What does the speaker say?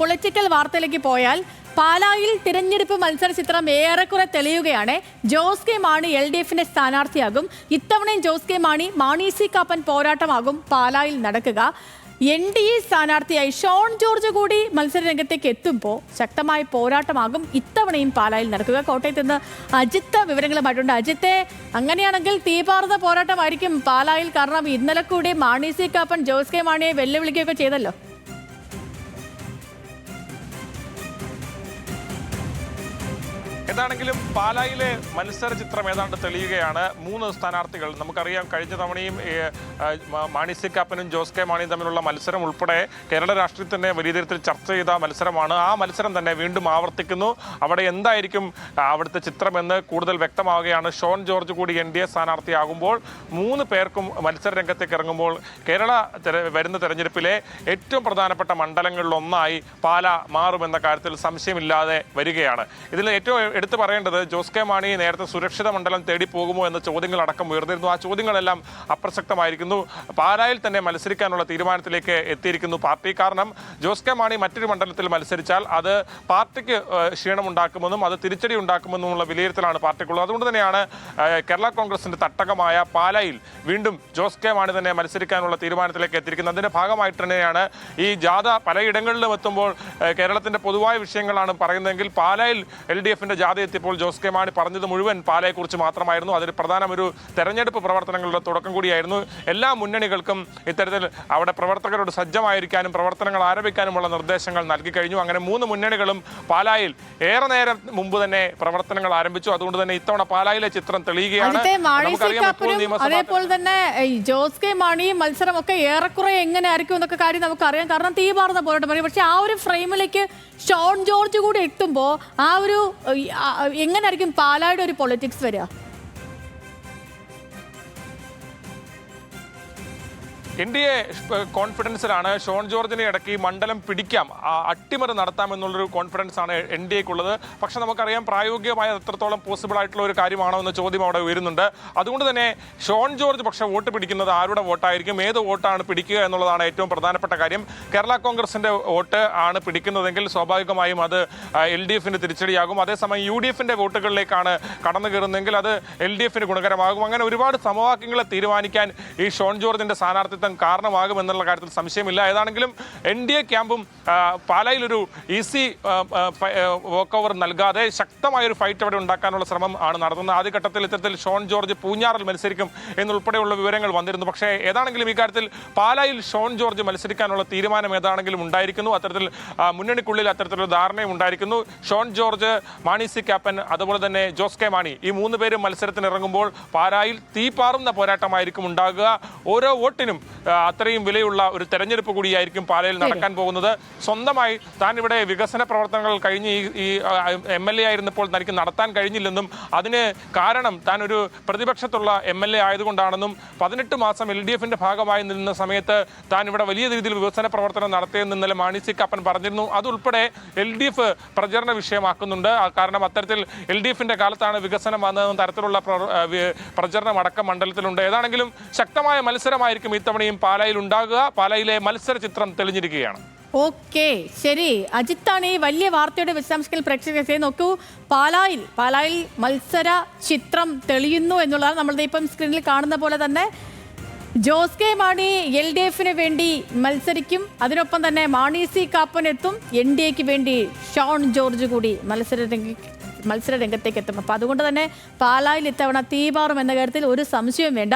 Political വാർത്തയിലേക്ക് പോയാൽ പാലായിൽ തിരഞ്ഞെടുപ്പ് മത്സര ചിത്രം ഏറെക്കുറെ തെളിയുകയാണ്. ജോസ് കെ മാണി LDFിന്റെ സ്ഥാനാർത്ഥിയാകും. ഇത്തവണയും ജോസ് കെ മാണി സി കാപ്പൻ പോരാട്ടമാകും പാലായിൽ നടക്കുക. NDA സ്ഥാനാർത്ഥിയായി ഷോൺ ജോർജ് കൂടി മത്സര രംഗത്തേക്ക് എത്തുമ്പോൾ ശക്തമായ പോരാട്ടമാകും ഇത്തവണയും പാലായിൽ നടക്കുക. കോട്ടയത്ത് നിന്ന് അജിത്ത് വിവരങ്ങളുമായിട്ടുണ്ട്. അജിത്തെ, അങ്ങനെയാണെങ്കിൽ തീപാറുന്ന പോരാട്ടമായിരിക്കും പാലായിൽ. കാരണം ഇന്നലെ കൂടി മാണി സി കാപ്പൻ ജോസ് കെ മാണിയെ വെല്ലുവിളിക്കുകയൊക്കെ ചെയ്തല്ലോ. എന്താണെങ്കിലും പാലായിലെ മത്സര ചിത്രം ഏതാണ്ട് തെളിയുകയാണ്. 3 സ്ഥാനാർത്ഥികൾ നമുക്കറിയാം. കഴിഞ്ഞ തവണയും മാണി സി കാപ്പനും ജോസ് കെ മാണിയും തമ്മിലുള്ള മത്സരം ഉൾപ്പെടെ കേരള രാഷ്ട്രീയത്തിൻ്റെ വലിയ തരത്തിൽ ചർച്ച ചെയ്ത മത്സരമാണ്. ആ മത്സരം തന്നെ വീണ്ടും ആവർത്തിക്കുന്നു. അവിടെ എന്തായിരിക്കും അവിടുത്തെ ചിത്രമെന്ന് കൂടുതൽ വ്യക്തമാവുകയാണ്. ഷോൺ ജോർജ് കൂടി NDA സ്ഥാനാർത്ഥിയാകുമ്പോൾ 3 പേർക്കും മത്സര രംഗത്തേക്ക് ഇറങ്ങുമ്പോൾ കേരള വരുന്ന തെരഞ്ഞെടുപ്പിലെ ഏറ്റവും പ്രധാനപ്പെട്ട മണ്ഡലങ്ങളിലൊന്നായി പാല മാറുമെന്ന കാര്യത്തിൽ സംശയമില്ലാതെ വരികയാണ്. ഇതിൽ ഏറ്റവും എടുത്തു പറയേണ്ടത് ജോസ് കെ മാണി നേരത്തെ സുരക്ഷിത മണ്ഡലം തേടി പോകുമോ എന്ന ചോദ്യങ്ങളടക്കം ഉയർന്നിരുന്നു. ആ ചോദ്യങ്ങളെല്ലാം അപ്രസക്തമായിരിക്കുന്നു. പാലായിൽ തന്നെ മത്സരിക്കാനുള്ള തീരുമാനത്തിലേക്ക് എത്തിയിരിക്കുന്നു പാർട്ടി. കാരണം ജോസ് കെ മാണി മറ്റൊരു മണ്ഡലത്തിൽ മത്സരിച്ചാൽ അത് പാർട്ടിക്ക് ക്ഷീണമുണ്ടാക്കുമെന്നും അത് തിരിച്ചടി ഉണ്ടാക്കുമെന്നുമുള്ള വിലയിരുത്തലാണ് പാർട്ടിക്കുള്ളത്. അതുകൊണ്ട് തന്നെയാണ് കേരള കോൺഗ്രസിന്റെ തട്ടകമായ പാലായിൽ വീണ്ടും ജോസ് കെ മാണി തന്നെ മത്സരിക്കാനുള്ള തീരുമാനത്തിലേക്ക് എത്തിയിരിക്കുന്നത്. അതിന്റെ ഭാഗമായിട്ട് തന്നെയാണ് ഈ ജാഥ പലയിടങ്ങളിലും എത്തുമ്പോൾ കേരളത്തിന്റെ പൊതുവായ വിഷയങ്ങളാണ് പറയുന്നതെങ്കിൽ പാലായിൽ LDFിന്റെ ജാഥ എത്തിയപ്പോൾ ജോസ് കെ മാണി പറഞ്ഞത് മുഴുവൻ പാലയെക്കുറിച്ച് മാത്രമായിരുന്നു. അതിൽ പ്രധാനം ഒരു തെരഞ്ഞെടുപ്പ് പ്രവർത്തനങ്ങളുടെ തുടക്കം കൂടിയായിരുന്നു. എല്ലാ മുന്നണികൾക്കും ഇത്തരത്തിൽ അവിടെ പ്രവർത്തകരോട് സജ്ജമായിരിക്കാനും പ്രവർത്തനങ്ങൾ ആരംഭിക്കാനുമുള്ള നിർദ്ദേശങ്ങൾ നൽകി കഴിഞ്ഞു. അങ്ങനെ 3 മുന്നണികളും പാലായിൽ ഏറെ നേരം മുമ്പ് തന്നെ പ്രവർത്തനങ്ങൾ ആരംഭിച്ചു. അതുകൊണ്ട് തന്നെ ഇത്തവണ പാലായിലെ ചിത്രം തെളിയുകയാണ്. അതേപോലെ തന്നെ ജോസ് കെ മാണി മത്സരമൊക്കെ ഏറെക്കുറെ എങ്ങനെ ആയിരിക്കും എന്നൊക്കെ കാര്യം നമുക്കറിയാം. കാരണം തീപാറുന്ന പോരാട്ടം പറയും. പക്ഷെ ആ ഒരു ഫ്രെയിമിലേക്ക് ഷോൺ ജോർജ് കൂടി എത്തുമ്പോൾ ആ ഒരു എങ്ങനെയായിരിക്കും പാലായുടെ ഒരു പൊളിറ്റിക്സ് വരിക? NDA കോൺഫിഡൻസിലാണ്. ഷോൺ ജോർജിനെ ഇടയ്ക്ക് മണ്ഡലം പിടിക്കാം, അട്ടിമറി നടത്താമെന്നുള്ളൊരു കോൺഫിഡൻസ് ആണ് NDAക്കുള്ളത്. പക്ഷെ നമുക്കറിയാം പ്രായോഗികമായ എത്രത്തോളം പോസിബിൾ ആയിട്ടുള്ള ഒരു കാര്യമാണോ എന്ന ചോദ്യം അവിടെ ഉയരുന്നുണ്ട്. അതുകൊണ്ട് തന്നെ ഷോൺ ജോർജ് പക്ഷേ വോട്ട് പിടിക്കുന്നത് ആരുടെ വോട്ടായിരിക്കും, ഏത് വോട്ടാണ് പിടിക്കുക എന്നുള്ളതാണ് ഏറ്റവും പ്രധാനപ്പെട്ട കാര്യം. കേരള കോൺഗ്രസിന്റെ വോട്ട് ആണ് പിടിക്കുന്നതെങ്കിൽ സ്വാഭാവികമായും അത് LDFിന് തിരിച്ചടിയാകും. അതേസമയം UDFിന്റെ വോട്ടുകളിലേക്കാണ് കടന്നു കയറുന്നതെങ്കിൽ അത് LDFിന് ഗുണകരമാകും. അങ്ങനെ ഒരുപാട് സമവാക്യങ്ങളെ തീരുമാനിക്കാൻ ഈ ഷോൺ ജോർജിന്റെ സ്ഥാനാർത്ഥിത്വം കാരണമാകുമെന്നുള്ള കാര്യത്തിൽ സംശയമില്ല. ഏതാണെങ്കിലും NDA ക്യാമ്പും പാലായിലൊരു ഈസി വോക്ക് ഓവർ നൽകാതെ ശക്തമായൊരു ഫൈറ്റ് അവിടെ ഉണ്ടാക്കാനുള്ള ശ്രമം ആണ് നടത്തുന്നത്. ആദ്യഘട്ടത്തിൽ ഇത്തരത്തിൽ ഷോൺ ജോർജ് പൂഞ്ഞാറിൽ മത്സരിക്കും എന്നുൾപ്പെടെയുള്ള വിവരങ്ങൾ വന്നിരുന്നു. പക്ഷേ ഏതാണെങ്കിലും ഈ കാര്യത്തിൽ പാലായിൽ ഷോൺ ജോർജ് മത്സരിക്കാനുള്ള തീരുമാനം ഏതാണെങ്കിലും ഉണ്ടായിരിക്കുന്നു. അത്തരത്തിൽ മുന്നണിക്കുള്ളിൽ അത്തരത്തിലുള്ള ധാരണയും ഉണ്ടായിരിക്കുന്നു. ഷോൺ ജോർജ്, മാണി സി കാപ്പൻ, അതുപോലെ തന്നെ ജോസ് കെ മാണി, ഈ 3 പേരും മത്സരത്തിന് ഇറങ്ങുമ്പോൾ പാലായിൽ തീപാറുന്ന പോരാട്ടമായിരിക്കും ഉണ്ടാകുക. ഓരോ വോട്ടിനും അത്രയും വിലയുള്ള ഒരു തെരഞ്ഞെടുപ്പ് കൂടിയായിരിക്കും പാലയിൽ നടക്കാൻ പോകുന്നത്. സ്വന്തമായി താൻ ഇവിടെ വികസന പ്രവർത്തനങ്ങൾ കഴിഞ്ഞ് ഈ MLA ആയിരുന്നപ്പോൾ തനിക്ക് നടത്താൻ കഴിഞ്ഞില്ലെന്നും അതിന് കാരണം താൻ ഒരു പ്രതിപക്ഷത്തുള്ള MLA ആയതുകൊണ്ടാണെന്നും 18 മാസം LDFിന്റെ ഭാഗമായി നിന്ന സമയത്ത് താൻ ഇവിടെ വലിയ രീതിയിൽ വികസന പ്രവർത്തനം നടത്തിയെന്ന് ഇന്നലെ മാണി സി കാപ്പൻ പറഞ്ഞിരുന്നു. അതുൾപ്പെടെ LDF പ്രചരണ വിഷയമാക്കുന്നുണ്ട്. കാരണം അത്തരത്തിൽ LDFിന്റെ കാലത്താണ് വികസനം വന്നതെന്ന തരത്തിലുള്ള പ്രചരണം അടക്കം മണ്ഡലത്തിലുണ്ട്. ഏതാണെങ്കിലും ശക്തമായ മത്സരമായിരിക്കും ഇത്തവണയും പാലായിൽ ഉണ്ടാകുക. പാലായിലെ മത്സര ചിത്രം തെളിഞ്ഞിരിക്കുകയാണ്. ഓക്കെ, ശരി. അജിത്താണ് ഈ വലിയ വാർത്തയുടെ വിശദാംശങ്ങൾ പ്രേക്ഷകരെ നോക്കൂ. പാലായിൽ മത്സര ചിത്രം തെളിയുന്നു എന്നുള്ളതാണ് നമ്മളുടെ ഇപ്പം സ്ക്രീനിൽ കാണുന്ന പോലെ തന്നെ. ജോസ് കെ മാണി LDFിന് വേണ്ടി മത്സരിക്കും. അതിനൊപ്പം തന്നെ മാണി സി കാപ്പൻ എത്തും. NDAക്ക് വേണ്ടി ഷോൺ ജോർജ് കൂടി മത്സര രംഗത്തേക്ക് എത്തും. അപ്പം അതുകൊണ്ട് തന്നെ പാലായിൽ ഇത്തവണ തീപാറും എന്ന കാര്യത്തിൽ ഒരു സംശയവും വേണ്ട.